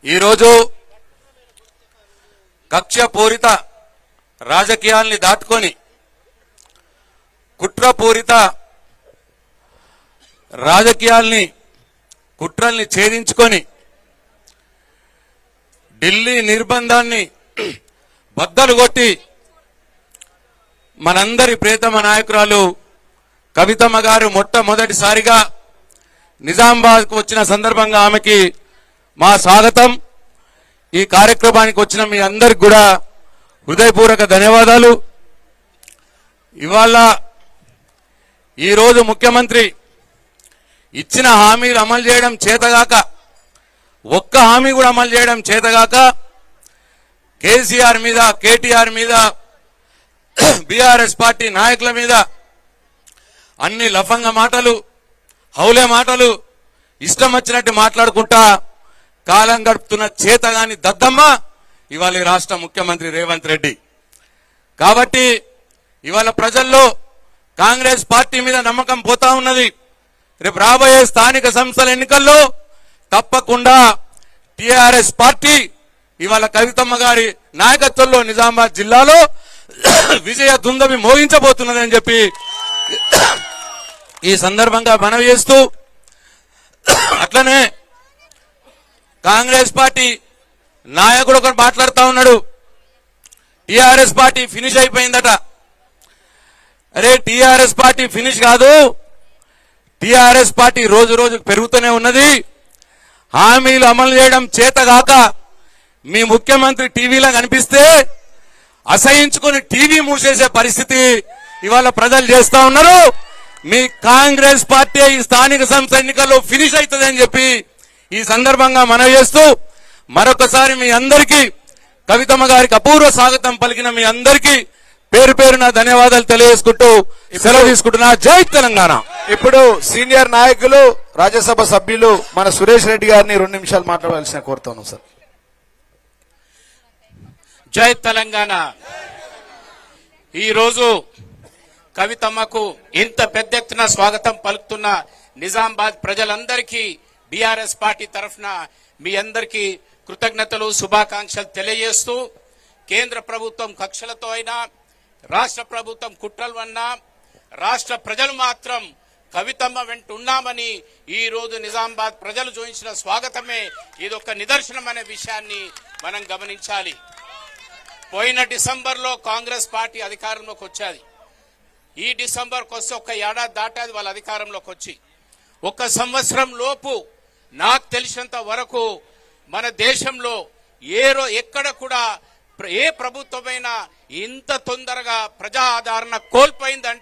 ఈరోజు కక్షపూరిత రాజకీయాల్ని దాటుకొని కుట్రపూరిత రాజకీయాల్ని కుట్రల్ని ఛేదించుకొని ఢిల్లీ నిర్బంధాన్ని బద్దలు కొట్టి మనందరి ప్రియతమ నాయకురాలు కవితమ్మ గారు మొట్టమొదటిసారిగా నిజామాబాద్కు వచ్చిన సందర్భంగా ఆమెకి మా స్వాగతం. ఈ కార్యక్రమానికి వచ్చిన మీ అందరికి కూడా హృదయపూర్వక ధన్యవాదాలు. ఇవాళ ఈరోజు ముఖ్యమంత్రి ఇచ్చిన హామీలు అమలు చేయడం చేతగాక, ఒక్క హామీ కూడా అమలు చేయడం చేతగాక కేసీఆర్ మీద, కేటీఆర్ మీద, బీఆర్ఎస్ పార్టీ నాయకుల మీద అన్ని లఫంగ మాటలు, హౌలే మాటలు, ఇష్టం వచ్చినట్టు మాట్లాడుకుంటా కాలం గడుపుతున్న చేతగాని దద్దమ్మ ఇవాళ రాష్ట్ర ముఖ్యమంత్రి రేవంత్ రెడ్డి. కాబట్టి ఇవాళ ప్రజల్లో కాంగ్రెస్ పార్టీ మీద నమ్మకం పోతా ఉన్నది. రేపు రాబోయే స్థానిక సంస్థల ఎన్నికల్లో తప్పకుండా టీఆర్ఎస్ పార్టీ ఇవాళ కవితమ్మ గారి నాయకత్వంలో నిజామాబాద్ జిల్లాలో విజయ దుందమి మోగించబోతున్నదని చెప్పి ఈ సందర్భంగా మనవి చేస్తూ, అట్లనే కాంగ్రెస్ పార్టీ నాయకుడు ఒకరు మాట్లాడుతూ ఉన్నాడు, టీఆర్ఎస్ పార్టీ ఫినిష్ అయిపోయిందట. అరే టీఆర్ఎస్ పార్టీ ఫినిష్ కాదు, టీఆర్ఎస్ పార్టీ రోజు రోజుకు పెరుగుతూనే ఉన్నది. హామీలు అమలు చేయడం చేతగాక మీ ముఖ్యమంత్రి టీవీలో కనిపిస్తే అసహించుకుని టీవీ మూసేసే పరిస్థితి ఇవాళ ప్రజలు చేస్తా ఉన్నారు. మీ కాంగ్రెస్ పార్టీ ఈ స్థానిక సంస్థ ఎన్నికల్లో ఫినిష్ అవుతుందని చెప్పి ఈ సందర్భంగా మనవి చేస్తూ, మరొకసారి మీ అందరికీ కవితమ్మ గారికి అపూర్వ స్వాగతం పలికిన మీ అందరికీ పేరు పేరున ధన్యవాదాలు తెలియజేసుకుంటూ సెలవు తీసుకుంటున్నా. జై తెలంగాణ. ఇప్పుడు సీనియర్ నాయకులు రాజ్యసభ సభ్యులు మన సురేష్ రెడ్డి గారిని 2 నిమిషాలు మాట్లాడాల్సిన కోరుతాను సార్. జై తెలంగాణ. ఈరోజు కవితమ్మకు ఇంత పెద్ద ఎత్తున స్వాగతం పలుకుతున్న నిజామాబాద్ ప్రజలందరికీ బీఆర్ఎస్ పార్టీ తరఫున మీ అందరికీ కృతజ్ఞతలు, శుభాకాంక్షలు తెలియజేస్తూ, కేంద్ర ప్రభుత్వం కక్షలతో అయినా, రాష్ట్ర ప్రభుత్వం కుట్రలు అన్నా, రాష్ట్ర ప్రజలు మాత్రం కవితమ్మ వెంట ఉన్నామని ఈ రోజు నిజామాబాద్ ప్రజలు చూపించిన స్వాగతమే ఇదొక నిదర్శనం అనే విషయాన్ని మనం గమనించాలి. పోయిన డిసెంబర్లో కాంగ్రెస్ పార్టీ అధికారంలోకి వచ్చేది. ఈ డిసెంబర్కి వస్తే ఒక ఏడాది దాటాది వాళ్ళ అధికారంలోకి వచ్చి. 1 సంవత్సరం లోపు నాకు తెలిసినంత వరకు మన దేశంలో ఎక్కడ కూడా ఏ ప్రభుత్వమైనా ఇంత తొందరగా ప్రజా ఆదరణ కోల్పోయిందంటే